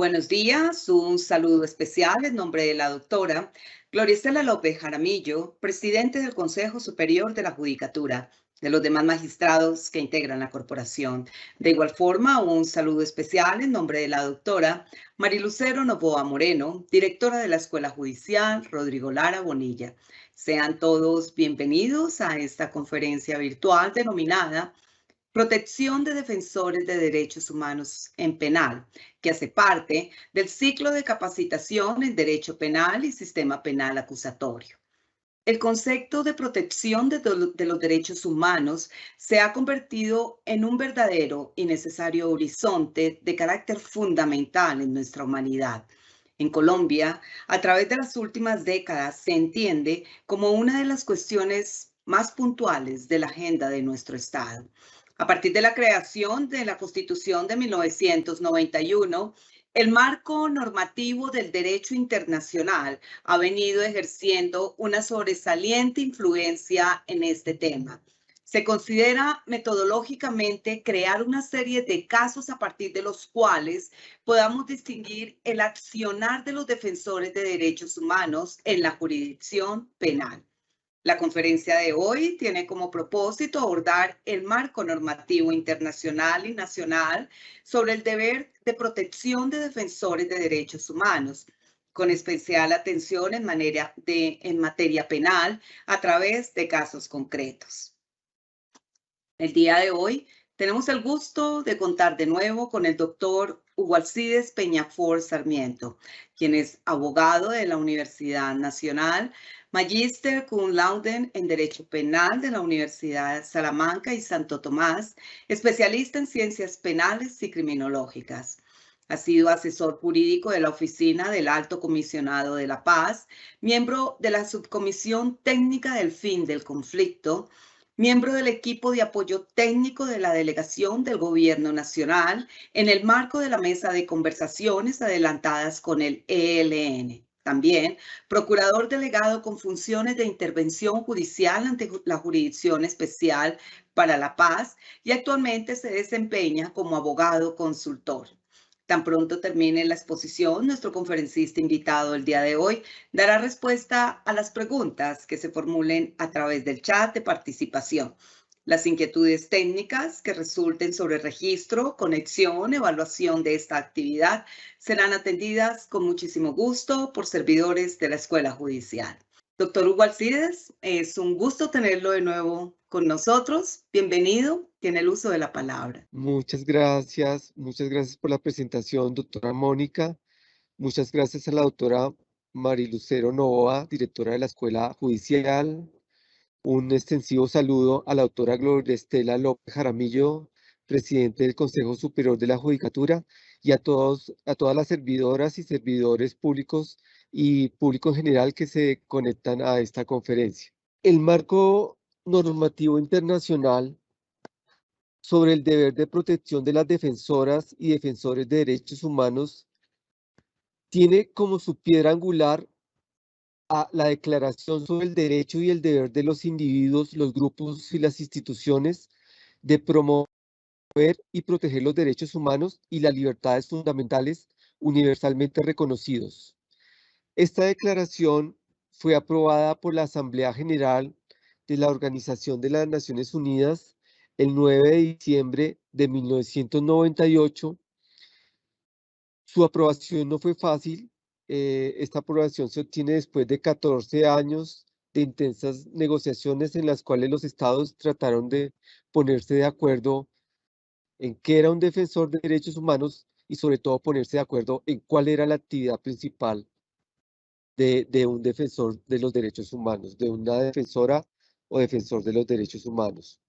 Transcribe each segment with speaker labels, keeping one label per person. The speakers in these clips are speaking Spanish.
Speaker 1: Buenos días, un saludo especial en nombre de la doctora Gloria Estela López Jaramillo, presidente del Consejo Superior de la Judicatura, de los demás magistrados que integran la corporación. De igual forma, un saludo especial en nombre de la doctora Marilucero Novoa Moreno, directora de la Escuela Judicial Rodrigo Lara Bonilla. Sean todos bienvenidos a esta conferencia virtual denominada Protección de Defensores de Derechos Humanos en Penal, que hace parte del ciclo de capacitación en Derecho Penal y Sistema Penal Acusatorio. El concepto de protección de los derechos humanos se ha convertido en un verdadero y necesario horizonte de carácter fundamental en nuestra humanidad. En Colombia, a través de las últimas décadas, se entiende como una de las cuestiones más puntuales de la agenda de nuestro Estado. A partir de la creación de la Constitución de 1991, el marco normativo del derecho internacional ha venido ejerciendo una sobresaliente influencia en este tema. Se considera metodológicamente crear una serie de casos a partir de los cuales podamos distinguir el accionar de los defensores de derechos humanos en la jurisdicción penal. La conferencia de hoy tiene como propósito abordar el marco normativo internacional y nacional sobre el deber de protección de defensores de derechos humanos, con especial atención en materia penal a través de casos concretos. El día de hoy tenemos el gusto de contar de nuevo con el doctor Hugo Alcides Peñafort Sarmiento, quien es abogado de la Universidad Nacional, magíster cum laude en Derecho Penal de la Universidad Salamanca y Santo Tomás, especialista en ciencias penales y criminológicas. Ha sido asesor jurídico de la Oficina del Alto Comisionado de la Paz, miembro de la Subcomisión Técnica del Fin del Conflicto, miembro del equipo de apoyo técnico de la delegación del Gobierno Nacional en el marco de la mesa de conversaciones adelantadas con el ELN. También procurador delegado con funciones de intervención judicial ante la Jurisdicción Especial para la Paz y actualmente se desempeña como abogado consultor. Tan pronto termine la exposición, nuestro conferencista invitado el día de hoy dará respuesta a las preguntas que se formulen a través del chat de participación. Las inquietudes técnicas que resulten sobre registro, conexión, evaluación de esta actividad serán atendidas con muchísimo gusto por servidores de la Escuela Judicial. Doctor Hugo Alcides, es un gusto tenerlo de nuevo con nosotros. Bienvenido, tiene el uso de la palabra.
Speaker 2: Muchas gracias por la presentación, doctora Mónica. Muchas gracias a la doctora Marilucero Novoa, directora de la Escuela Judicial. Un extensivo saludo a la doctora Gloria Estela López Jaramillo, presidente del Consejo Superior de la Judicatura, y a todas las servidoras y servidores públicos y público en general que se conectan a esta conferencia. El marco normativo internacional sobre el deber de protección de las defensoras y defensores de derechos humanos tiene como su piedra angular a la Declaración sobre el Derecho y el Deber de los Individuos, los grupos y las instituciones de promover y proteger los derechos humanos y las libertades fundamentales universalmente reconocidos. Esta declaración fue aprobada por la Asamblea General de la Organización de las Naciones Unidas el 9 de diciembre de 1998. Su aprobación no fue fácil. Esta aprobación se obtiene después de 14 años de intensas negociaciones en las cuales los estados trataron de ponerse de acuerdo en qué era un defensor de derechos humanos y sobre todo ponerse de acuerdo en cuál era la actividad principal de un defensor de los derechos humanos, de una defensora o defensor de los derechos humanos.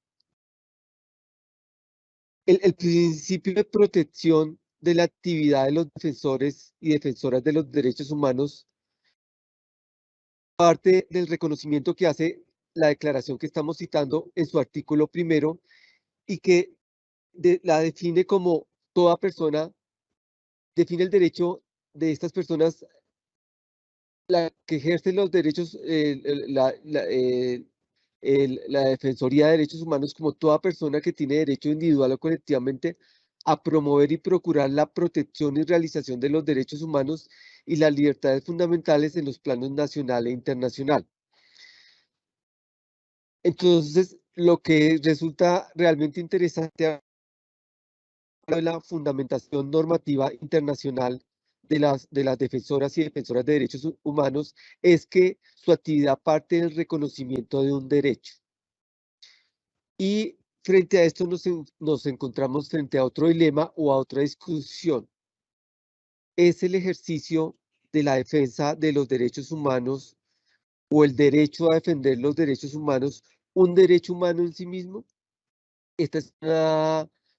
Speaker 2: El principio de protección de la actividad de los defensores y defensoras de los derechos humanos parte del reconocimiento que hace la declaración que estamos citando en su artículo primero y que la define como toda persona, define el derecho de estas personas, la que ejerce los derechos, la Defensoría de Derechos Humanos como toda persona que tiene derecho individual o colectivamente a promover y procurar la protección y realización de los derechos humanos y las libertades fundamentales en los planos nacional e internacional. Entonces, lo que resulta realmente interesante de la fundamentación normativa internacional de las defensoras y defensoras de derechos humanos es que su actividad parte del reconocimiento de un derecho. Y frente a esto nos encontramos frente a otro dilema o a otra discusión. ¿Es el ejercicio de la defensa de los derechos humanos o el derecho a defender los derechos humanos un derecho humano en sí mismo? Esta es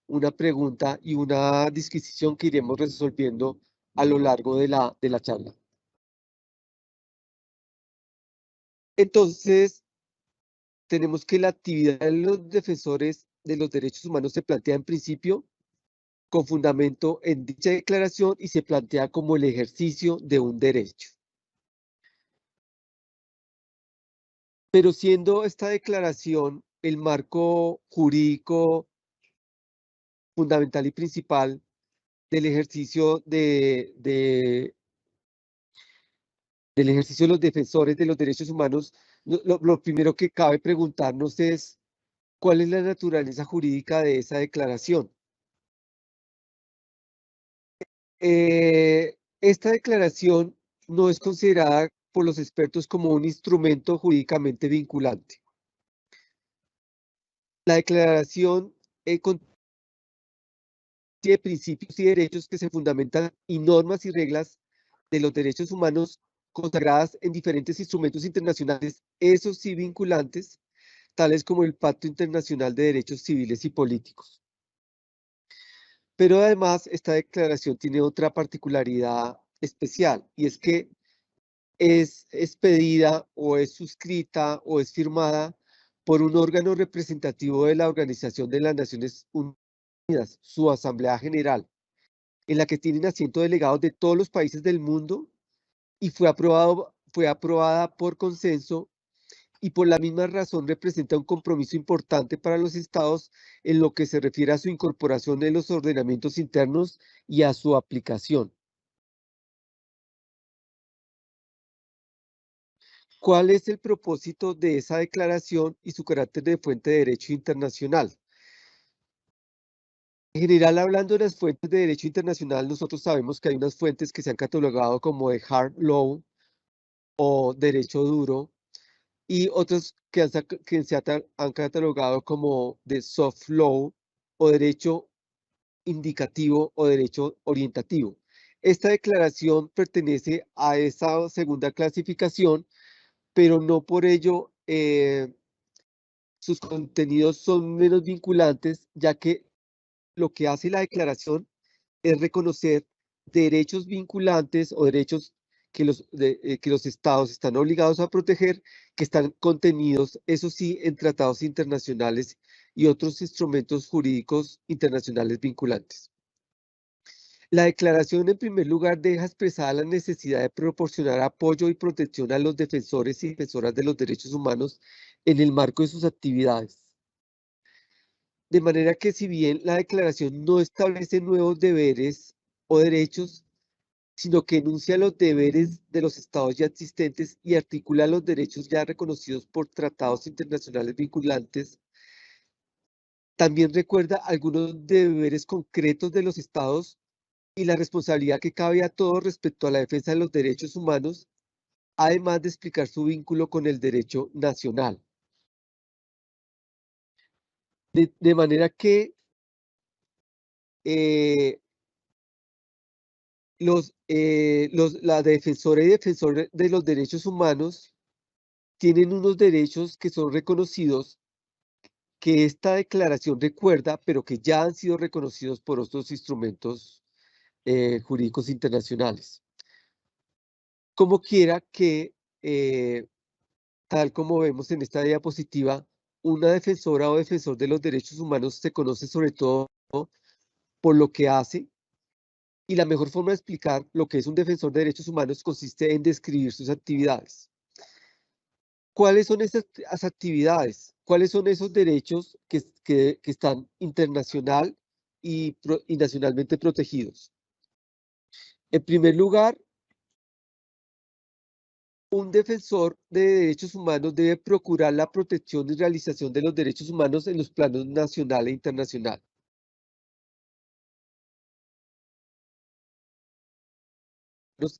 Speaker 2: una pregunta y una disquisición que iremos resolviendo a lo largo de la charla. Entonces, tenemos que la actividad de los defensores de los derechos humanos se plantea en principio con fundamento en dicha declaración y se plantea como el ejercicio de un derecho. Pero siendo esta declaración el marco jurídico fundamental y principal del ejercicio del ejercicio de los defensores de los derechos humanos, lo primero que cabe preguntarnos es ¿cuál es la naturaleza jurídica de esa declaración? Esta declaración no es considerada por los expertos como un instrumento jurídicamente vinculante. La declaración contiene principios y derechos que se fundamentan en normas y reglas de los derechos humanos consagradas en diferentes instrumentos internacionales, esos sí vinculantes, tales como el Pacto Internacional de Derechos Civiles y Políticos. Pero además, esta declaración tiene otra particularidad especial, y es que es expedida o es suscrita o es firmada por un órgano representativo de la Organización de las Naciones Unidas, su Asamblea General, en la que tienen asiento delegados de todos los países del mundo y fue aprobada por consenso y por la misma razón representa un compromiso importante para los estados en lo que se refiere a su incorporación en los ordenamientos internos y a su aplicación. ¿Cuál es el propósito de esa declaración y su carácter de fuente de derecho internacional? En general, hablando de las fuentes de derecho internacional, nosotros sabemos que hay unas fuentes que se han catalogado como de hard law o derecho duro y otras que han catalogado como de soft law o derecho indicativo o derecho orientativo. Esta declaración pertenece a esa segunda clasificación, pero no por ello sus contenidos son menos vinculantes, ya que lo que hace la declaración es reconocer derechos vinculantes o derechos que los estados están obligados a proteger, que están contenidos, eso sí, en tratados internacionales y otros instrumentos jurídicos internacionales vinculantes. La declaración, en primer lugar, deja expresada la necesidad de proporcionar apoyo y protección a los defensores y defensoras de los derechos humanos en el marco de sus actividades. De manera que si bien la declaración no establece nuevos deberes o derechos, sino que enuncia los deberes de los estados ya existentes y articula los derechos ya reconocidos por tratados internacionales vinculantes, también recuerda algunos deberes concretos de los estados y la responsabilidad que cabe a todos respecto a la defensa de los derechos humanos, además de explicar su vínculo con el derecho nacional. De manera que la defensora y defensor de los derechos humanos tienen unos derechos que son reconocidos, que esta declaración recuerda, pero que ya han sido reconocidos por otros instrumentos jurídicos internacionales. Como quiera que, tal como vemos en esta diapositiva, una defensora o defensor de los derechos humanos se conoce sobre todo por lo que hace, y la mejor forma de explicar lo que es un defensor de derechos humanos consiste en describir sus actividades. ¿Cuáles son esas actividades? ¿Cuáles son esos derechos que están internacional y nacionalmente protegidos. En primer lugar, un defensor de derechos humanos debe procurar la protección y realización de los derechos humanos en los planos nacional e internacional.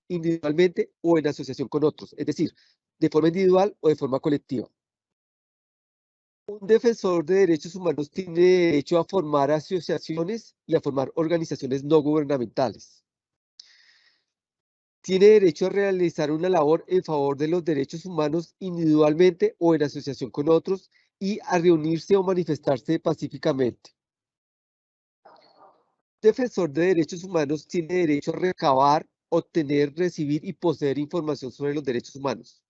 Speaker 2: Individualmente o en asociación con otros, es decir, de forma individual o de forma colectiva. Un defensor de derechos humanos tiene derecho a formar asociaciones y a formar organizaciones no gubernamentales. Tiene derecho a realizar una labor en favor de los derechos humanos individualmente o en asociación con otros y a reunirse o manifestarse pacíficamente. Defensor de derechos humanos tiene derecho a recabar, obtener, recibir y poseer información sobre los derechos humanos.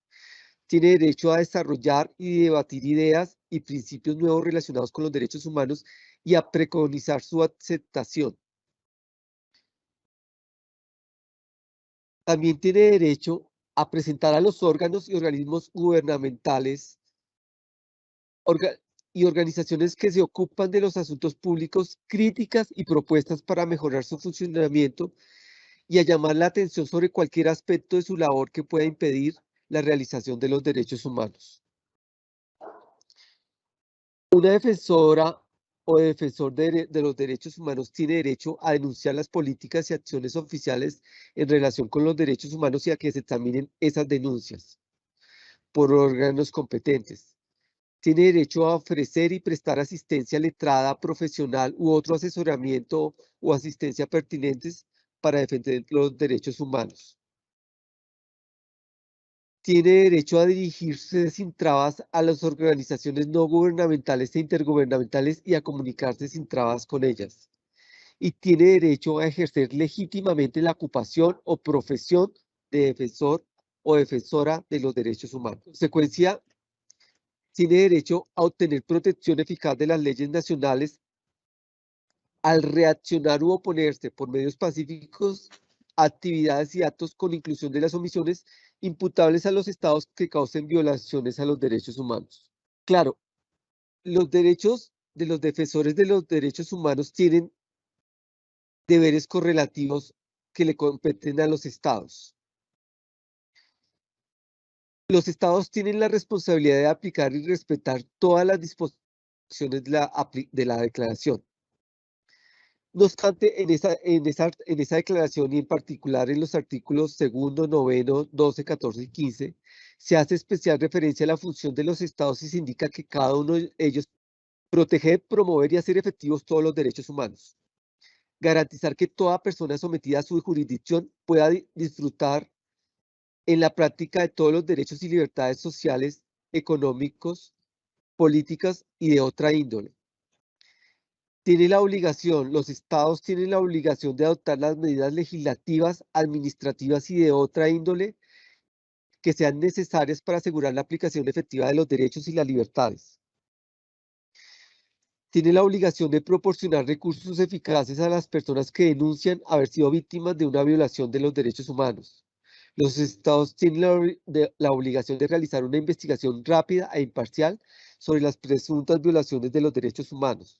Speaker 2: Tiene derecho a desarrollar y debatir ideas y principios nuevos relacionados con los derechos humanos y a preconizar su aceptación. También tiene derecho a presentar a los órganos y organismos gubernamentales y organizaciones que se ocupan de los asuntos públicos críticas y propuestas para mejorar su funcionamiento y a llamar la atención sobre cualquier aspecto de su labor que pueda impedir la realización de los derechos humanos. Una defensora o defensor de los derechos humanos tiene derecho a denunciar las políticas y acciones oficiales en relación con los derechos humanos y a que se examinen esas denuncias por órganos competentes. Tiene derecho a ofrecer y prestar asistencia letrada, profesional u otro asesoramiento o asistencia pertinentes para defender los derechos humanos. Tiene derecho a dirigirse sin trabas a las organizaciones no gubernamentales e intergubernamentales y a comunicarse sin trabas con ellas. Y tiene derecho a ejercer legítimamente la ocupación o profesión de defensor o defensora de los derechos humanos. En consecuencia, tiene derecho a obtener protección eficaz de las leyes nacionales al reaccionar u oponerse por medios pacíficos a actividades y actos con inclusión de las omisiones imputables a los estados que causen violaciones a los derechos humanos. Claro, los derechos de los defensores de los derechos humanos tienen deberes correlativos que le competen a los estados. Los estados tienen la responsabilidad de aplicar y respetar todas las disposiciones de la declaración. No obstante, en esa declaración y en particular en los artículos 2º, 9º, 12, 14 y 15, se hace especial referencia a la función de los estados y se indica que cada uno de ellos protege, promover y hacer efectivos todos los derechos humanos. Garantizar que toda persona sometida a su jurisdicción pueda disfrutar en la práctica de todos los derechos y libertades sociales, económicos, políticas y de otra índole. Los estados tienen la obligación de adoptar las medidas legislativas, administrativas y de otra índole que sean necesarias para asegurar la aplicación efectiva de los derechos y las libertades. Tiene la obligación de proporcionar recursos eficaces a las personas que denuncian haber sido víctimas de una violación de los derechos humanos. Los estados tienen la obligación de realizar una investigación rápida e imparcial sobre las presuntas violaciones de los derechos humanos.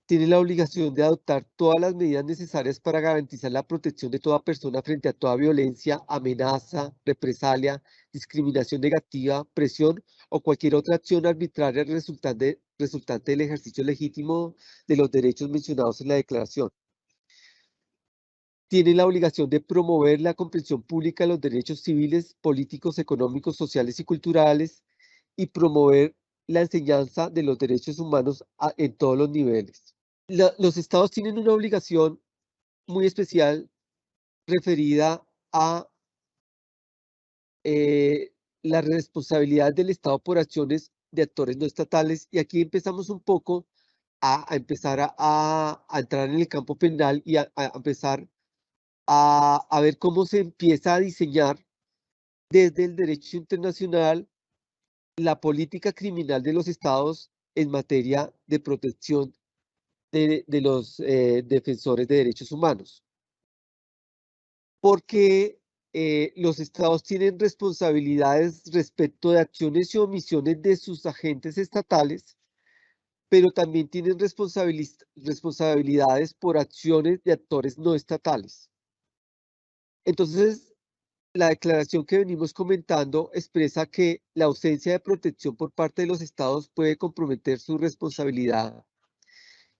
Speaker 2: Tiene la obligación de adoptar todas las medidas necesarias para garantizar la protección de toda persona frente a toda violencia, amenaza, represalia, discriminación negativa, presión o cualquier otra acción arbitraria resultante del ejercicio legítimo de los derechos mencionados en la declaración. Tiene la obligación de promover la comprensión pública de los derechos civiles, políticos, económicos, sociales y culturales y promover la enseñanza de los derechos humanos en todos los niveles. Los estados tienen una obligación muy especial referida a la responsabilidad del Estado por acciones de actores no estatales, y aquí empezamos un poco a empezar a entrar en el campo penal y a empezar a ver cómo se empieza a diseñar desde el derecho internacional la política criminal de los estados en materia de protección de los defensores de derechos humanos. Porque los estados tienen responsabilidades respecto de acciones y omisiones de sus agentes estatales pero también tienen responsabilidades por acciones de actores no estatales. Entonces, la declaración que venimos comentando expresa que la ausencia de protección por parte de los estados puede comprometer su responsabilidad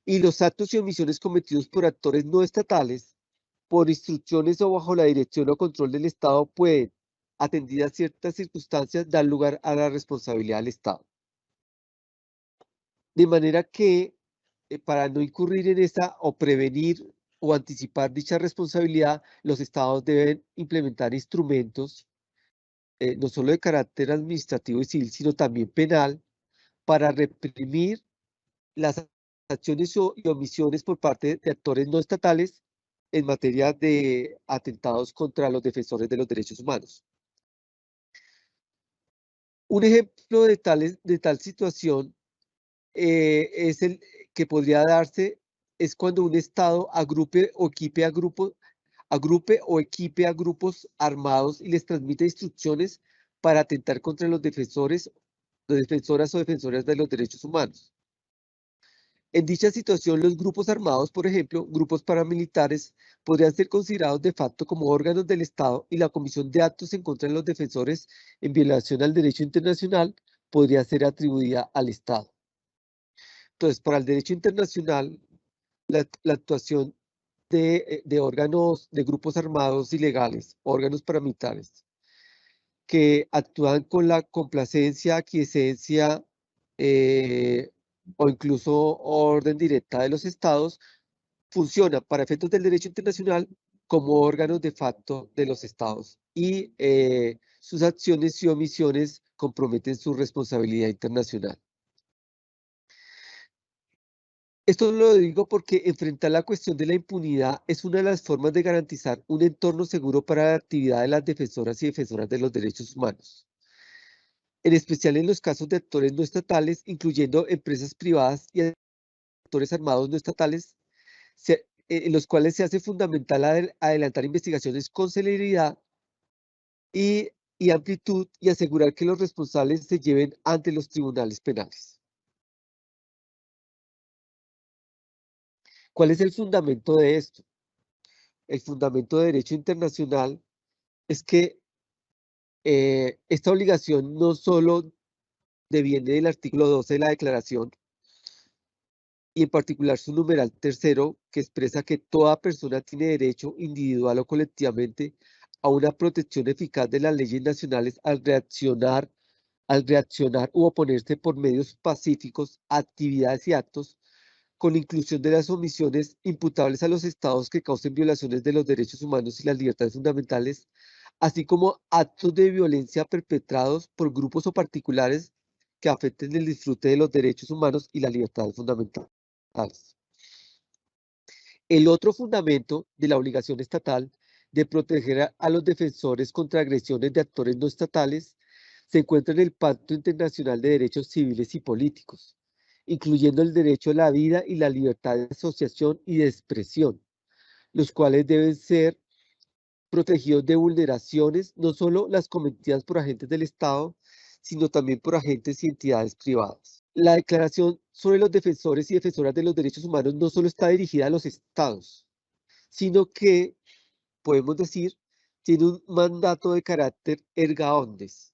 Speaker 2: y los actos y omisiones cometidos por actores no estatales, por instrucciones o bajo la dirección o control del Estado, pueden, atendidas ciertas circunstancias, dar lugar a la responsabilidad del Estado. De manera que, para no incurrir en esta o prevenir o anticipar dicha responsabilidad, los estados deben implementar instrumentos no solo de carácter administrativo y civil, sino también penal, para reprimir las acciones y omisiones por parte de actores no estatales en materia de atentados contra los defensores de los derechos humanos. Un ejemplo de tal situación es el que podría darse es cuando un Estado agrupe o equipe a grupos armados y les transmite instrucciones para atentar contra los defensoras o defensoras de los derechos humanos. En dicha situación, los grupos armados, por ejemplo, grupos paramilitares, podrían ser considerados de facto como órganos del Estado y la comisión de actos en contra de los defensores en violación al derecho internacional podría ser atribuida al Estado. Entonces, para el derecho internacional, la actuación de órganos, de grupos armados ilegales, órganos paramilitares, que actúan con la complacencia, aquiescencia o incluso orden directa de los estados, funciona para efectos del derecho internacional como órganos de facto de los estados y sus acciones y omisiones comprometen su responsabilidad internacional. Esto lo digo porque enfrentar la cuestión de la impunidad es una de las formas de garantizar un entorno seguro para la actividad de las defensoras y defensoras de los derechos humanos, en especial en los casos de actores no estatales, incluyendo empresas privadas y actores armados no estatales, en los cuales se hace fundamental adelantar investigaciones con celeridad y amplitud y asegurar que los responsables se lleven ante los tribunales penales. ¿Cuál es el fundamento de esto? El fundamento de derecho internacional es que esta obligación no solo deviene del artículo 12 de la Declaración, y en particular su numeral tercero, que expresa que toda persona tiene derecho individual o colectivamente a una protección eficaz de las leyes nacionales al reaccionar u oponerse por medios pacíficos a actividades y actos, con inclusión de las omisiones imputables a los estados que causen violaciones de los derechos humanos y las libertades fundamentales, así como actos de violencia perpetrados por grupos o particulares que afecten el disfrute de los derechos humanos y las libertades fundamentales. El otro fundamento de la obligación estatal de proteger a los defensores contra agresiones de actores no estatales se encuentra en el Pacto Internacional de Derechos Civiles y Políticos, incluyendo el derecho a la vida y la libertad de asociación y de expresión, los cuales deben ser protegidos de vulneraciones, no solo las cometidas por agentes del Estado, sino también por agentes y entidades privadas. La Declaración sobre los defensores y defensoras de los derechos humanos no solo está dirigida a los estados, sino que, podemos decir, tiene un mandato de carácter erga omnes.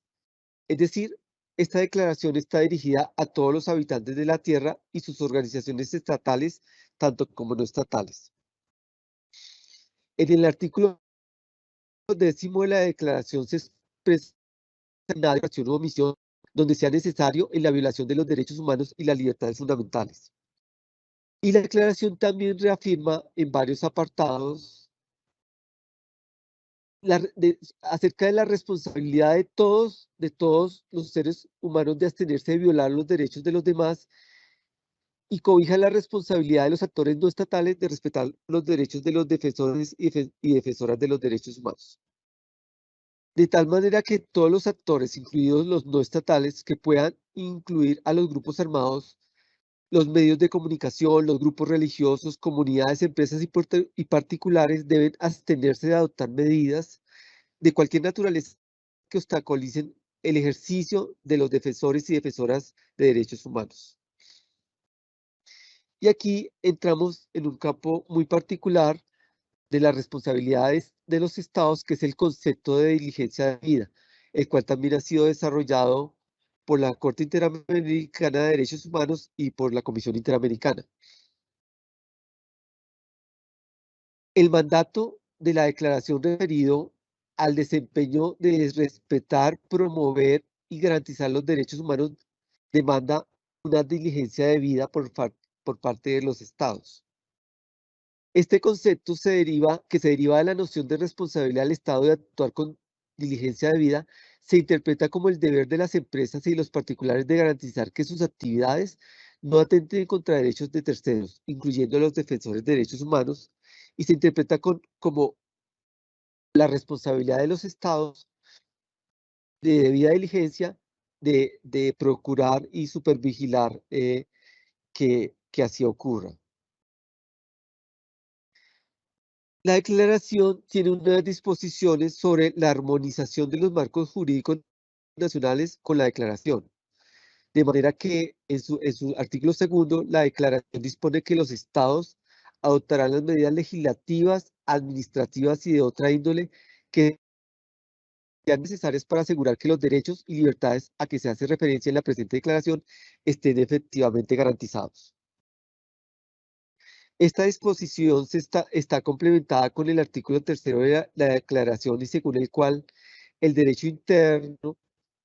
Speaker 2: Es decir, esta declaración está dirigida a todos los habitantes de la Tierra y sus organizaciones estatales, tanto como no estatales. En el artículo 10º de la declaración se expresa una declaración o omisión donde sea necesario en la violación de los derechos humanos y las libertades fundamentales. Y la declaración también reafirma en varios apartados acerca de la responsabilidad de todos los seres humanos de abstenerse de violar los derechos de los demás y cobija la responsabilidad de los actores no estatales de respetar los derechos de los defensores y defensoras de los derechos humanos. De tal manera que todos los actores, incluidos los no estatales, que puedan incluir a los grupos armados, los medios de comunicación, los grupos religiosos, comunidades, empresas y particulares deben abstenerse de adoptar medidas de cualquier naturaleza que obstaculicen el ejercicio de los defensores y defensoras de derechos humanos. Y aquí entramos en un campo muy particular de las responsabilidades de los estados, que es el concepto de diligencia de vida, el cual también ha sido desarrollado por la Corte Interamericana de Derechos Humanos y por la Comisión Interamericana. El mandato de la declaración referido al desempeño de respetar, promover y garantizar los derechos humanos demanda una diligencia de vida por parte de los estados. Este concepto que se deriva de la noción de responsabilidad del Estado de actuar con diligencia de vida, se interpreta como el deber de las empresas y los particulares de garantizar que sus actividades no atenten contra derechos de terceros, incluyendo los defensores de derechos humanos, y se interpreta como la responsabilidad de los estados de debida diligencia de procurar y supervigilar que así ocurra. La declaración tiene unas disposiciones sobre la armonización de los marcos jurídicos nacionales con la declaración, de manera que en su artículo segundo, la declaración dispone que los estados adoptarán las medidas legislativas, administrativas y de otra índole que sean necesarias para asegurar que los derechos y libertades a que se hace referencia en la presente declaración estén efectivamente garantizados. Esta disposición está complementada con el artículo tercero de la declaración, y según el cual el derecho interno,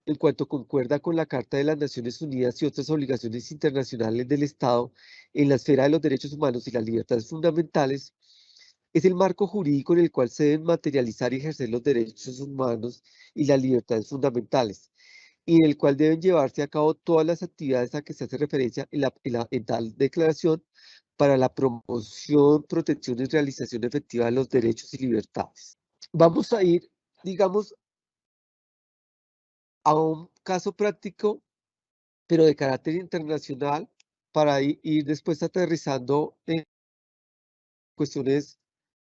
Speaker 2: en cuanto concuerda con la Carta de las Naciones Unidas y otras obligaciones internacionales del Estado en la esfera de los derechos humanos y las libertades fundamentales, es el marco jurídico en el cual se deben materializar y ejercer los derechos humanos y las libertades fundamentales, y en el cual deben llevarse a cabo todas las actividades a que se hace referencia en tal declaración para la promoción, protección y realización efectiva de los derechos y libertades. Vamos a ir, digamos, a un caso práctico, pero de carácter internacional, para ir después aterrizando en cuestiones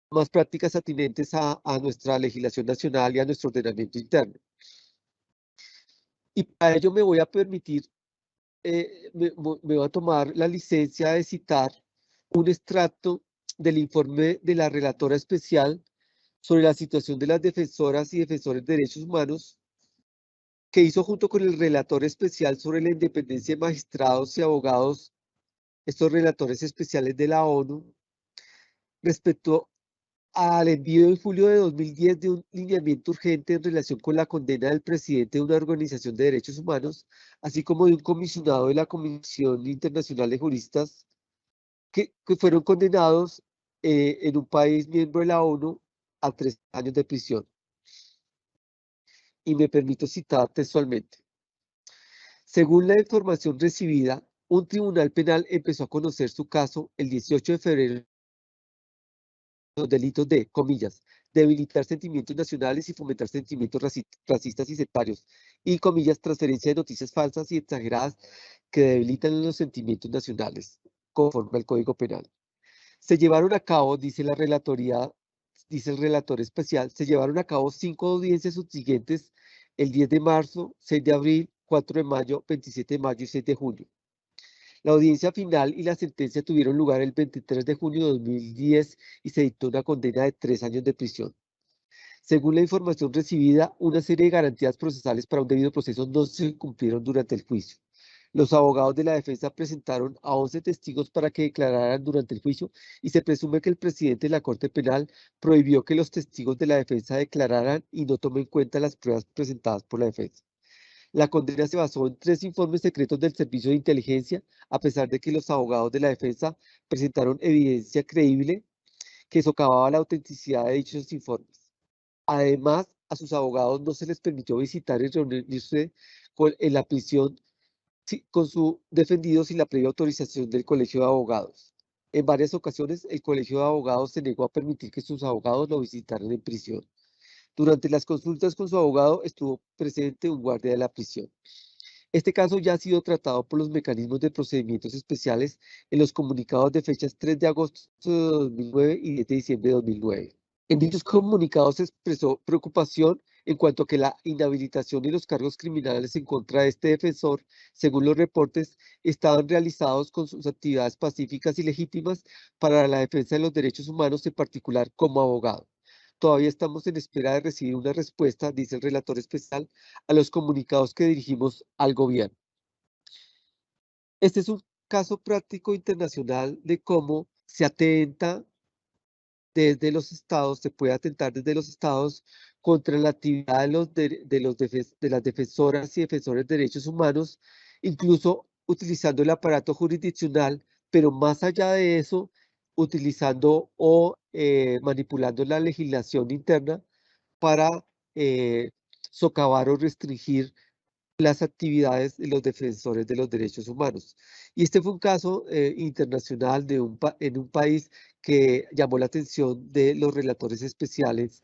Speaker 2: más prácticas atinentes a nuestra legislación nacional y a nuestro ordenamiento interno. Y para ello me voy a permitir, me voy a tomar la licencia de citar un extracto del informe de la relatora especial sobre la situación de las defensoras y defensores de derechos humanos, que hizo junto con el relator especial sobre la independencia de magistrados y abogados, estos relatores especiales de la ONU, respecto al envío en julio de 2010 de un lineamiento urgente en relación con la condena del presidente de una organización de derechos humanos, así como de un comisionado de la Comisión Internacional de Juristas, que fueron condenados en un país miembro de la ONU a 3 años de prisión. Y me permito citar textualmente. Según la información recibida, un tribunal penal empezó a conocer su caso el 18 de febrero, los delitos de, comillas, debilitar sentimientos nacionales y fomentar sentimientos racistas y sectarios, y, comillas, transferencia de noticias falsas y exageradas que debilitan los sentimientos nacionales, conforme al Código Penal. Se llevaron a cabo, dice la relatoría, dice el relator especial, se llevaron a cabo 5 audiencias subsiguientes: el 10 de marzo, 6 de abril, 4 de mayo, 27 de mayo y 6 de junio. La audiencia final y la sentencia tuvieron lugar el 23 de junio de 2010 y se dictó una condena de 3 años de prisión. Según la información recibida, una serie de garantías procesales para un debido proceso no se cumplieron durante el juicio. Los abogados de la defensa presentaron a 11 testigos para que declararan durante el juicio, y se presume que el presidente de la Corte Penal prohibió que los testigos de la defensa declararan y no tomó en cuenta las pruebas presentadas por la defensa. La condena se basó en 3 informes secretos del Servicio de Inteligencia, a pesar de que los abogados de la defensa presentaron evidencia creíble que socavaba la autenticidad de dichos informes. Además, a sus abogados no se les permitió visitar y reunirse en la prisión con su defendido sin la previa autorización del Colegio de Abogados. En varias ocasiones, el Colegio de Abogados se negó a permitir que sus abogados lo visitaran en prisión. Durante las consultas con su abogado estuvo presente un guardia de la prisión. Este caso ya ha sido tratado por los mecanismos de procedimientos especiales en los comunicados de fechas 3 de agosto de 2009 y 10 de diciembre de 2009. En dichos comunicados se expresó preocupación en cuanto a que la inhabilitación y los cargos criminales en contra de este defensor, según los reportes, estaban realizados con sus actividades pacíficas y legítimas para la defensa de los derechos humanos, en particular como abogado. Todavía estamos en espera de recibir una respuesta, dice el relator especial, a los comunicados que dirigimos al gobierno. Este es un caso práctico internacional de cómo se atenta desde los estados, se puede atentar desde los estados contra la actividad de las defensoras y defensores de derechos humanos, incluso utilizando el aparato jurisdiccional, pero más allá de eso, utilizando o manipulando la legislación interna para socavar o restringir las actividades de los defensores de los derechos humanos. Y este fue un caso internacional en un país que llamó la atención de los relatores especiales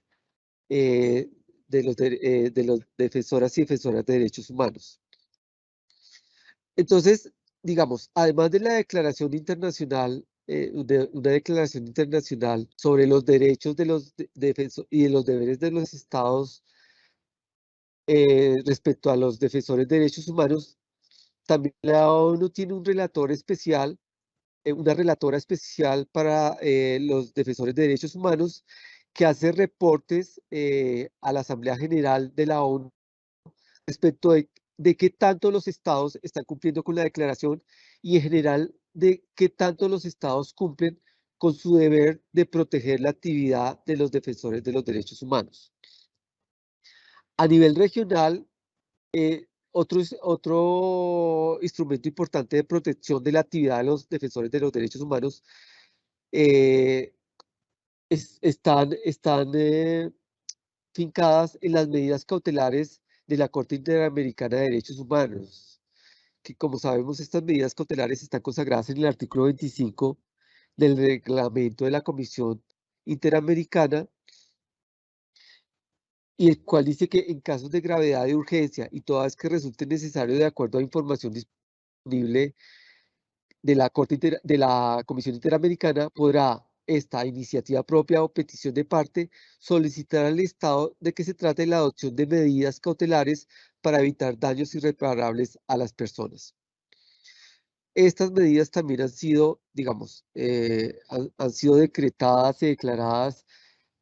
Speaker 2: de los defensoras y defensoras de derechos humanos. Entonces, digamos, además de la declaración internacional, una declaración internacional sobre los derechos de los defensores y de los deberes de los estados respecto a los defensores de derechos humanos, también la ONU tiene un relator especial, una relatora especial para los defensores de derechos humanos que hace reportes a la Asamblea General de la ONU respecto de qué tanto los estados están cumpliendo con la declaración y en general de qué tanto los estados cumplen con su deber de proteger la actividad de los defensores de los derechos humanos. A nivel regional, otro instrumento importante de protección de la actividad de los defensores de los derechos humanos están fincadas en las medidas cautelares de la Corte Interamericana de Derechos Humanos, que como sabemos estas medidas cautelares están consagradas en el artículo 25 del reglamento de la Comisión Interamericana, y el cual dice que en casos de gravedad y urgencia y toda vez que resulte necesario de acuerdo a información disponible de de la Comisión Interamericana, podrá esta a iniciativa propia o petición de parte solicitar al Estado de que se trate de la adopción de medidas cautelares para evitar daños irreparables a las personas. Estas medidas también han sido, digamos, han sido decretadas y declaradas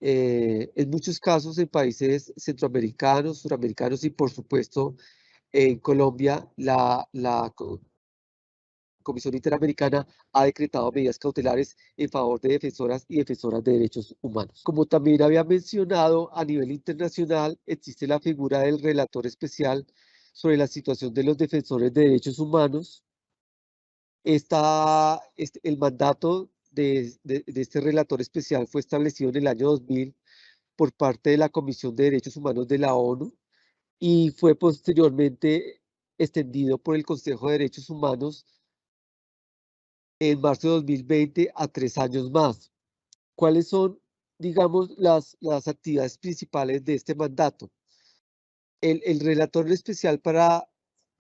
Speaker 2: en muchos casos en países centroamericanos, suramericanos y por supuesto en Colombia la Comisión Interamericana ha decretado medidas cautelares en favor de defensoras y defensoras de derechos humanos. Como también había mencionado, a nivel internacional existe la figura del relator especial sobre la situación de los defensores de derechos humanos. El mandato de este relator especial fue establecido en el año 2000 por parte de la Comisión de Derechos Humanos de la ONU y fue posteriormente extendido por el Consejo de Derechos Humanos en marzo de 2020 a 3 años más. ¿Cuáles son, digamos, las actividades principales de este mandato? El relator especial para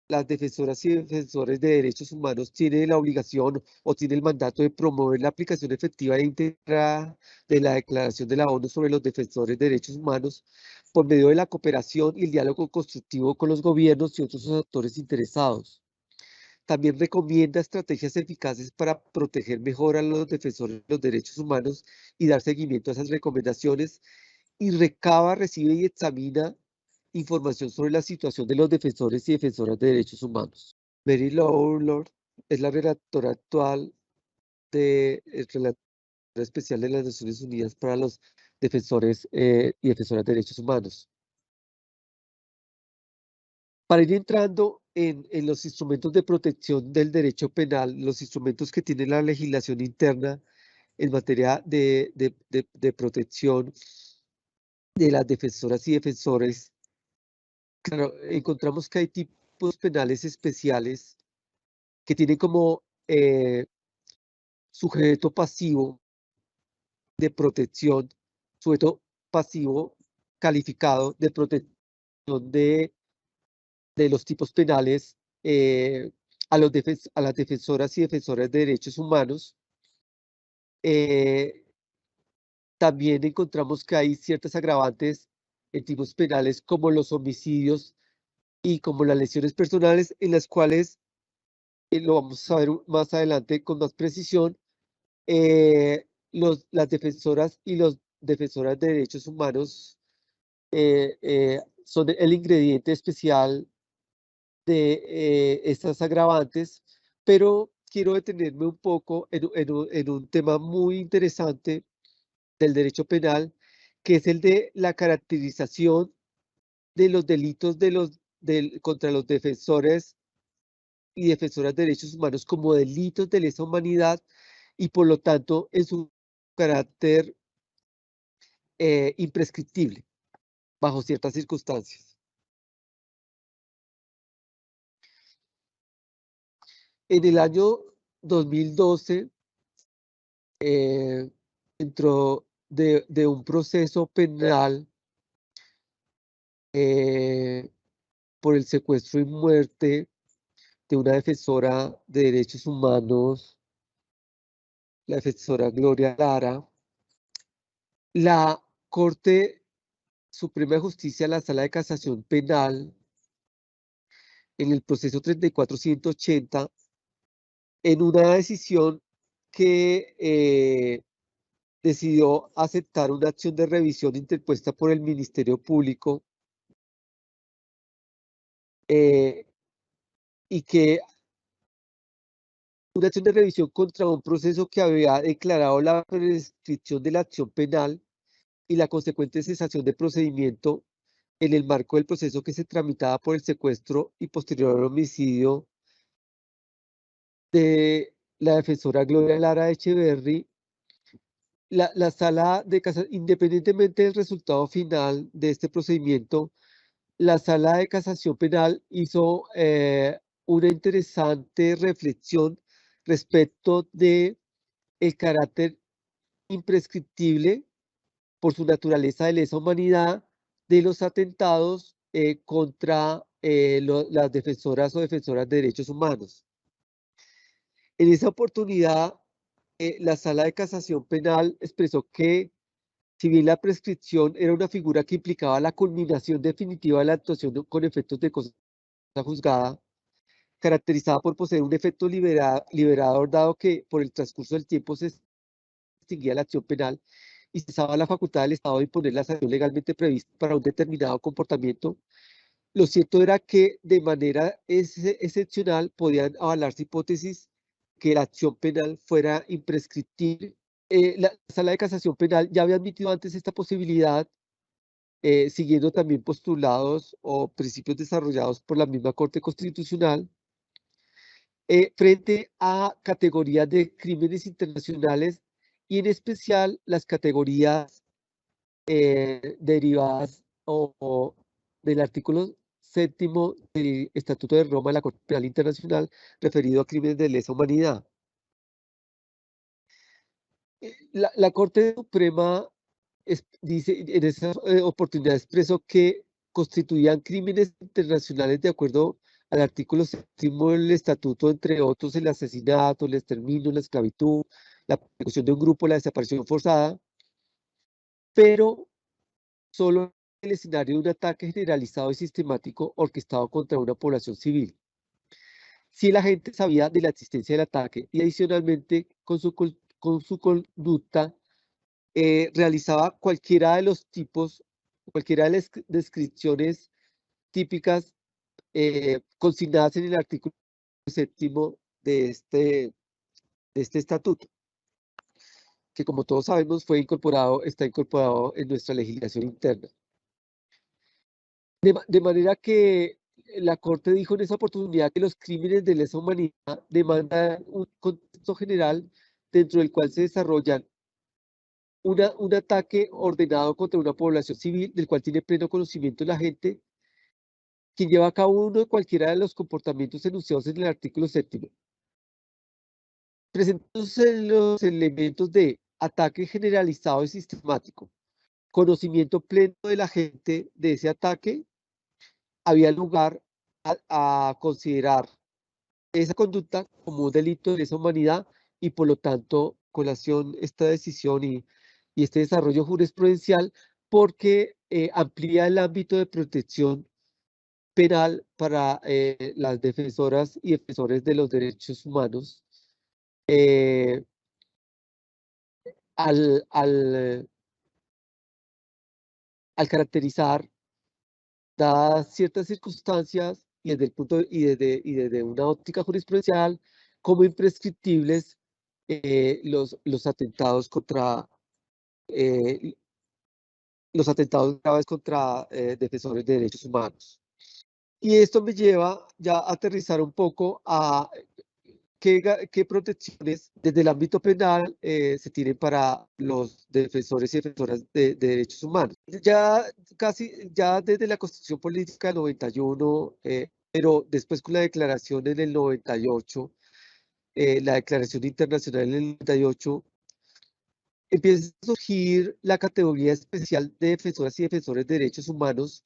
Speaker 2: las defensoras y defensores de derechos humanos tiene la obligación o tiene el mandato de promover la aplicación efectiva e íntegra de la Declaración de la ONU sobre los defensores de derechos humanos por medio de la cooperación y el diálogo constructivo con los gobiernos y otros actores interesados. También recomienda estrategias eficaces para proteger mejor a los defensores de los derechos humanos y dar seguimiento a esas recomendaciones, y recaba, recibe y examina información sobre la situación de los defensores y defensoras de derechos humanos. Mary Lawlor es la relatora actual del relator especial de las Naciones Unidas para los defensores y defensoras de derechos humanos. Para ir entrando en los instrumentos de protección del derecho penal, los instrumentos que tiene la legislación interna en materia de protección de las defensoras y defensores, claro, encontramos que hay tipos penales especiales que tienen como sujeto pasivo de protección, sujeto pasivo calificado de protección de los tipos penales a las defensoras y defensores de derechos humanos. también encontramos que hay ciertas agravantes en tipos penales como los homicidios y como las lesiones personales, en las cuales, lo vamos a ver más adelante con más precisión, las defensoras y los defensoras de derechos humanos son el ingrediente especial de estas agravantes, pero quiero detenerme un poco en un tema muy interesante del derecho penal, que es el de la caracterización de los delitos contra los defensores y defensoras de derechos humanos como delitos de lesa humanidad y por lo tanto en su carácter imprescriptible bajo ciertas circunstancias. En el año 2012, dentro de un proceso penal por el secuestro y muerte de una defensora de derechos humanos, la defensora Gloria Lara, la Corte Suprema de Justicia, la Sala de Casación Penal, en el proceso 34180, en una decisión que decidió aceptar una acción de revisión interpuesta por el Ministerio Público y que una acción de revisión contra un proceso que había declarado la prescripción de la acción penal y la consecuente cesación de procedimiento en el marco del proceso que se tramitaba por el secuestro y posterior homicidio de la defensora Gloria Lara Echeverry. La sala de casación, independientemente del resultado final de este procedimiento, la sala de casación penal hizo una interesante reflexión respecto de el carácter imprescriptible por su naturaleza de lesa humanidad de los atentados contra las defensoras o defensoras de derechos humanos. En esa oportunidad, la Sala de Casación Penal expresó que, si bien la prescripción era una figura que implicaba la culminación definitiva de la actuación con efectos de cosa juzgada, caracterizada por poseer un efecto liberador, dado que por el transcurso del tiempo se extinguía la acción penal y cesaba la facultad del Estado de imponer la sanción legalmente prevista para un determinado comportamiento, lo cierto era que de manera excepcional podían avalarse hipótesis que la acción penal fuera imprescriptible. La Sala de Casación Penal ya había admitido antes esta posibilidad, siguiendo también postulados o principios desarrollados por la misma Corte Constitucional, frente a categorías de crímenes internacionales y en especial las categorías derivadas o del artículo 7º del Estatuto de Roma de la Corte Penal Internacional referido a crímenes de lesa humanidad. La Corte Suprema dice, en esa oportunidad expresó que constituían crímenes internacionales de acuerdo al artículo 7º del Estatuto, entre otros el asesinato, el exterminio, la esclavitud, la persecución de un grupo, la desaparición forzada, pero solo en el escenario de un ataque generalizado y sistemático orquestado contra una población civil. Si el agente sabía de la existencia del ataque y adicionalmente con su conducta realizaba cualquiera de los tipos, cualquiera de las descripciones típicas consignadas en el artículo 7º de este estatuto, que como todos sabemos está incorporado en nuestra legislación interna. De manera que la Corte dijo en esa oportunidad que los crímenes de lesa humanidad demandan un contexto general dentro del cual se desarrollan un ataque ordenado contra una población civil del cual tiene pleno conocimiento la gente, quien lleva a cabo uno de cualquiera de los comportamientos enunciados en el artículo 7º. Presentándose los elementos de ataque generalizado y sistemático, conocimiento pleno de la gente de ese ataque, había lugar a considerar esa conducta como un delito de lesa humanidad y por lo tanto, colación esta decisión y y este desarrollo jurisprudencial porque amplía el ámbito de protección penal para las defensoras y defensores de los derechos humanos al, al, al caracterizar, dadas ciertas circunstancias y desde, desde una óptica jurisprudencial, como imprescriptibles los atentados contra eh, los atentados graves contra defensores de derechos humanos. Y esto me lleva ya a aterrizar un poco a qué protecciones desde el ámbito penal se tienen para los defensores y defensoras de derechos humanos. Ya desde la Constitución Política del 91, pero después con la declaración en el 98, la Declaración Internacional en el 98, empieza a surgir la categoría especial de defensoras y defensores de derechos humanos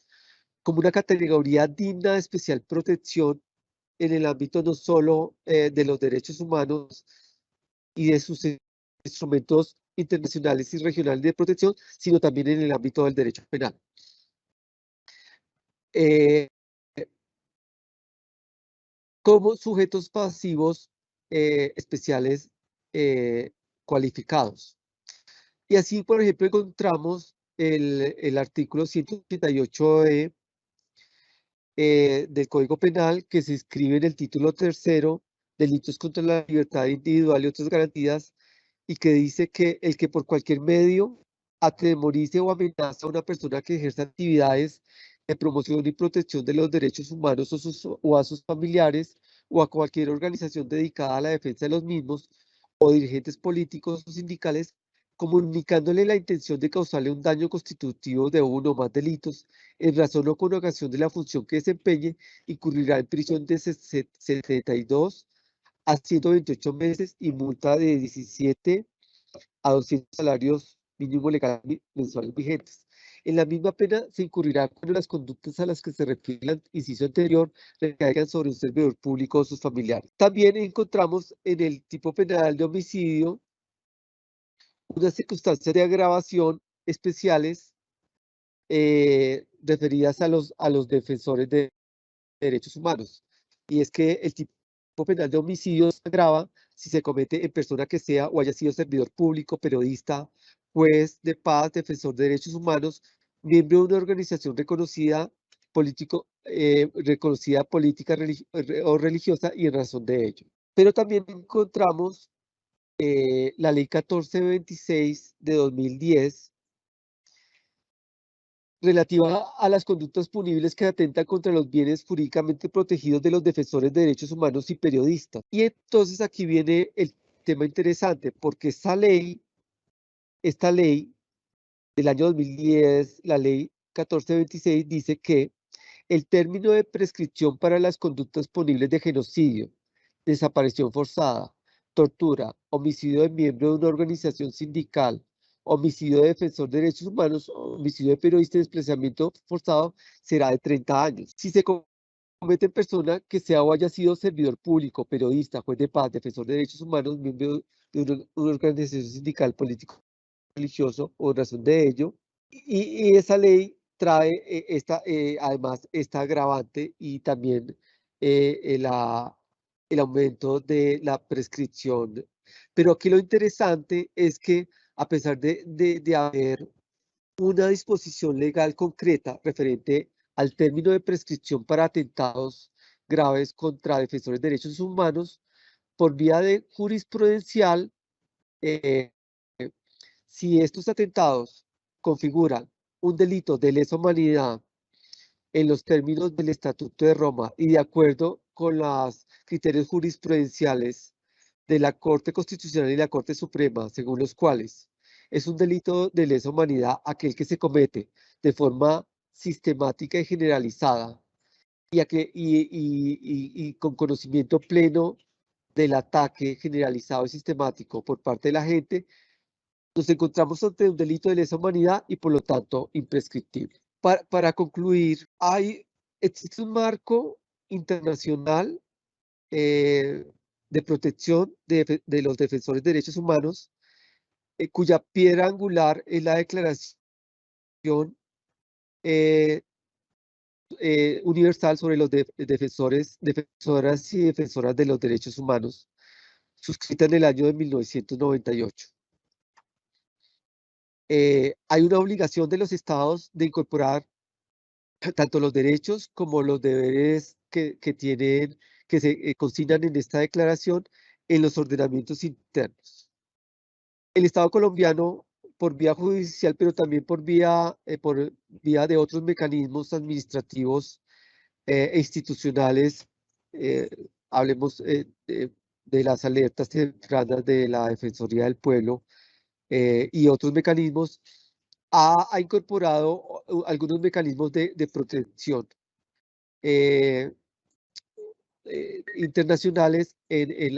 Speaker 2: como una categoría digna de especial protección en el ámbito no solo de los derechos humanos y de sus instrumentos internacionales y regionales de protección, sino también en el ámbito del derecho penal. Como sujetos pasivos especiales cualificados. Y así, por ejemplo, encontramos el artículo 188 del Código Penal, que se inscribe en el título tercero, delitos contra la libertad individual y otras garantías, y que dice que el que por cualquier medio atemorice o amenaza a una persona que ejerza actividades de promoción y protección de los derechos humanos o a sus familiares o a cualquier organización dedicada a la defensa de los mismos o dirigentes políticos o sindicales, comunicándole la intención de causarle un daño constitutivo de uno o más delitos, en razón o con ocasión de la función que desempeñe, incurrirá en prisión de 72 a 128 meses y multa de 17 a 200 salarios mínimos legales mensuales vigentes. En la misma pena se incurrirá cuando las conductas a las que se refiere el inciso anterior recaigan sobre un servidor público o sus familiares. También encontramos en el tipo penal de homicidio unas circunstancias de agravación especiales referidas a los defensores de derechos humanos. Y es que el tipo penal de homicidio se agrava si se comete en persona que sea o haya sido servidor público, periodista, juez de paz, defensor de derechos humanos, miembro de una organización reconocida, reconocida política o religiosa y en razón de ello. Pero también encontramos la ley 1426 de 2010, relativa a las conductas punibles que atentan contra los bienes jurídicamente protegidos de los defensores de derechos humanos y periodistas. Y entonces aquí viene el tema interesante, porque esta ley del año 2010, la ley 1426, dice que el término de prescripción para las conductas punibles de genocidio, desaparición forzada, tortura, homicidio de miembro de una organización sindical, homicidio de defensor de derechos humanos, homicidio de periodista y desplazamiento forzado será de 30 años. Si se comete en persona que sea o haya sido servidor público, periodista, juez de paz, defensor de derechos humanos, miembro de una organización sindical, político, religioso o en razón de ello, y esa ley trae además esta agravante y también el aumento de la prescripción. Pero aquí lo interesante es que a pesar de haber una disposición legal concreta referente al término de prescripción para atentados graves contra defensores de derechos humanos, por vía de jurisprudencial, eh, si estos atentados configuran un delito de lesa humanidad en los términos del Estatuto de Roma y de acuerdo con los criterios jurisprudenciales de la Corte Constitucional y la Corte Suprema, según los cuales es un delito de lesa humanidad aquel que se comete de forma sistemática y generalizada y con conocimiento pleno del ataque generalizado y sistemático por parte de la gente, nos encontramos ante un delito de lesa humanidad y por lo tanto imprescriptible. Para concluir, existe un marco internacional de protección de los defensores de derechos humanos cuya piedra angular es la Declaración eh, Universal sobre los defensoras y defensoras de los derechos humanos, suscrita en el año de 1998. Hay una obligación de los estados de incorporar tanto los derechos como los deberes que se consignan en esta declaración en los ordenamientos internos. El Estado colombiano, por vía judicial, pero también por vía de otros mecanismos administrativos e institucionales, hablemos de las alertas tempranas de la Defensoría del Pueblo y otros mecanismos, ha incorporado algunos mecanismos de protección internacionales en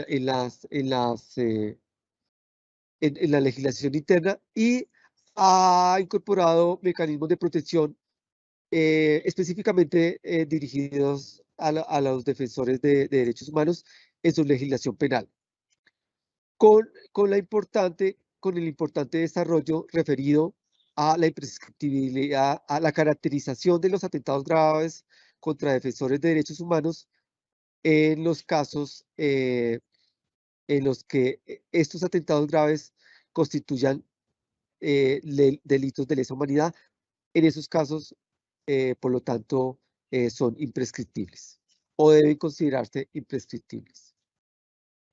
Speaker 2: la legislación interna y ha incorporado mecanismos de protección específicamente dirigidos a los defensores de derechos humanos en su legislación penal, con el importante desarrollo referido a la imprescriptibilidad, a la caracterización de los atentados graves contra defensores de derechos humanos en los casos en los que estos atentados graves constituyan delitos de lesa humanidad. En esos casos, por lo tanto, son imprescriptibles o deben considerarse imprescriptibles.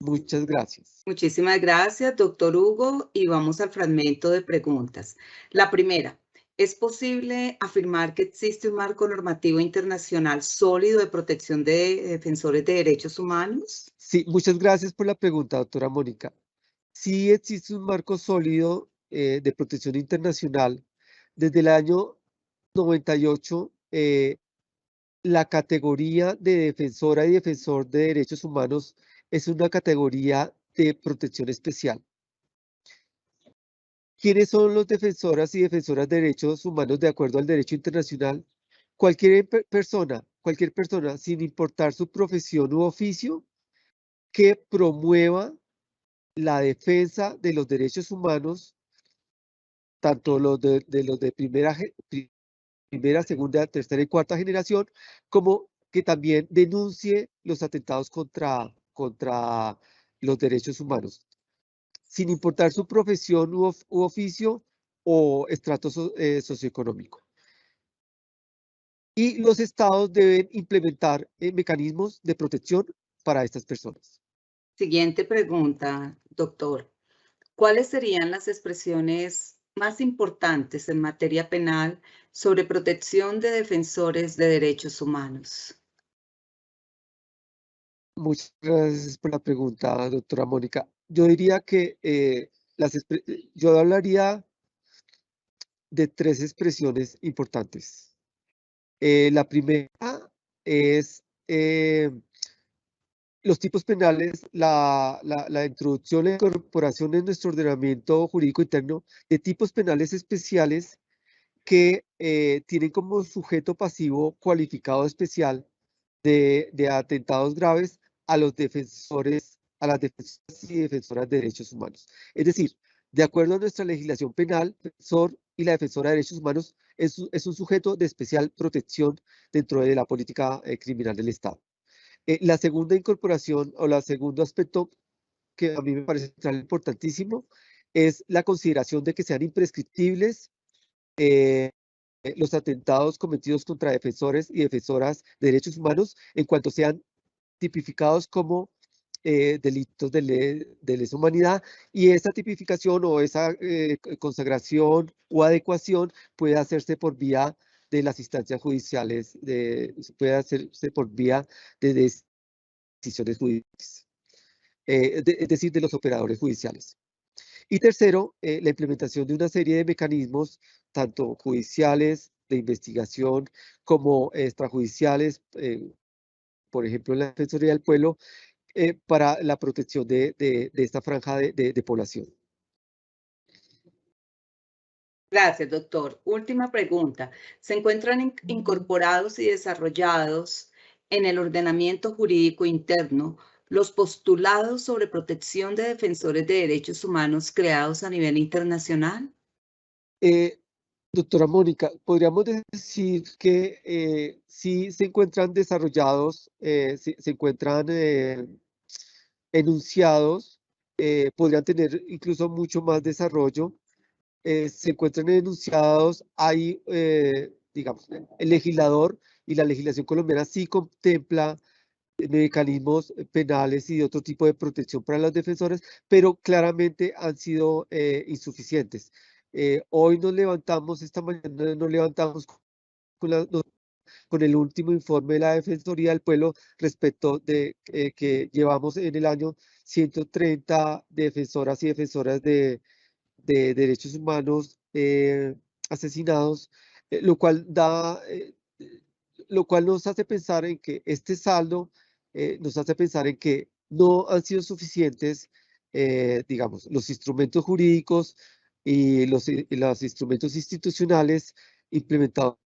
Speaker 2: Muchas gracias.
Speaker 1: Muchísimas gracias, doctor Hugo, y vamos al fragmento de preguntas. La primera, ¿es posible afirmar que existe un marco normativo internacional sólido de protección de defensores de derechos humanos?
Speaker 2: Sí, muchas gracias por la pregunta, doctora Mónica. Sí existe un marco sólido de protección internacional. Desde el año 98, la categoría de defensora y defensor de derechos humanos es una categoría de protección especial. ¿Quiénes son los defensoras y defensoras de derechos humanos de acuerdo al derecho internacional? Cualquier persona, sin importar su profesión u oficio, que promueva la defensa de los derechos humanos, tanto los de primera, segunda, tercera y cuarta generación, como que también denuncie los atentados contra los derechos humanos, sin importar su profesión u oficio o estrato socioeconómico. Y los estados deben implementar mecanismos de protección para estas personas.
Speaker 1: Siguiente pregunta, doctor. ¿Cuáles serían las expresiones más importantes en materia penal sobre protección de defensores de derechos humanos?
Speaker 2: Muchas gracias por la pregunta, doctora Mónica. Yo diría que yo hablaría de tres expresiones importantes. La primera es los tipos penales, la introducción e incorporación en nuestro ordenamiento jurídico interno de tipos penales especiales que tienen como sujeto pasivo cualificado especial de atentados graves a los defensores, a las defensoras y defensoras de derechos humanos. Es decir, de acuerdo a nuestra legislación penal, el defensor y la defensora de derechos humanos es un sujeto de especial protección dentro de la política criminal del Estado. La segunda incorporación o el segundo aspecto que a mí me parece importantísimo es la consideración de que sean imprescriptibles los atentados cometidos contra defensores y defensoras de derechos humanos en cuanto sean tipificados como delitos de lesa humanidad, y esa tipificación o esa consagración o adecuación puede hacerse por vía de las instancias judiciales, puede hacerse por vía de decisiones judiciales, es decir, de los operadores judiciales. Y tercero, la implementación de una serie de mecanismos, tanto judiciales, de investigación, como extrajudiciales, por ejemplo, en la Defensoría del Pueblo, para la protección de esta franja de población.
Speaker 1: Gracias, doctor. Última pregunta. ¿Se encuentran incorporados y desarrollados en el ordenamiento jurídico interno los postulados sobre protección de defensores de derechos humanos creados a nivel internacional?
Speaker 2: Doctora Mónica, podríamos decir que sí se encuentran desarrollados, se encuentran enunciados, podrían tener incluso mucho más desarrollo. Se encuentran enunciados, hay, digamos, el legislador y la legislación colombiana sí contempla mecanismos penales y otro tipo de protección para los defensores, pero claramente han sido insuficientes. Hoy nos levantamos, esta mañana nos levantamos con, con el último informe de la Defensoría del Pueblo respecto de que llevamos en el año 130 defensoras y defensoras de derechos humanos asesinados, lo cual nos hace pensar en que este saldo nos hace pensar en que no han sido suficientes, digamos, los instrumentos jurídicos y los instrumentos institucionales implementados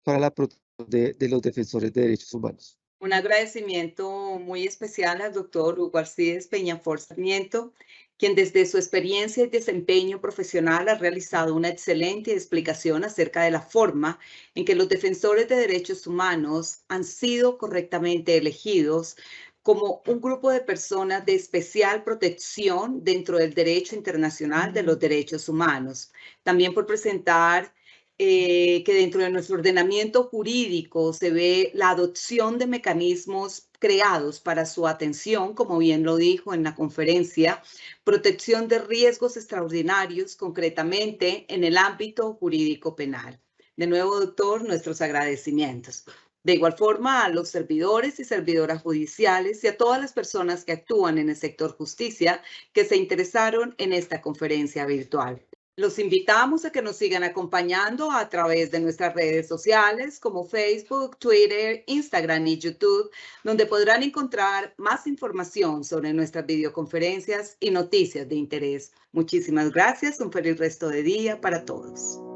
Speaker 2: para la protección de los defensores de derechos humanos.
Speaker 1: Un agradecimiento muy especial al doctor Hugo Alcides Peñafort Sarmiento, quien desde su experiencia y desempeño profesional ha realizado una excelente explicación acerca de la forma en que los defensores de derechos humanos han sido correctamente elegidos como un grupo de personas de especial protección dentro del derecho internacional de los derechos humanos. También por presentar que dentro de nuestro ordenamiento jurídico se ve la adopción de mecanismos creados para su atención, como bien lo dijo en la conferencia, protección de riesgos extraordinarios, concretamente en el ámbito jurídico penal. De nuevo, doctor, nuestros agradecimientos. De igual forma, a los servidores y servidoras judiciales y a todas las personas que actúan en el sector justicia que se interesaron en esta conferencia virtual. Los invitamos a que nos sigan acompañando a través de nuestras redes sociales como Facebook, Twitter, Instagram y YouTube, donde podrán encontrar más información sobre nuestras videoconferencias y noticias de interés. Muchísimas gracias. Un feliz resto de día para todos.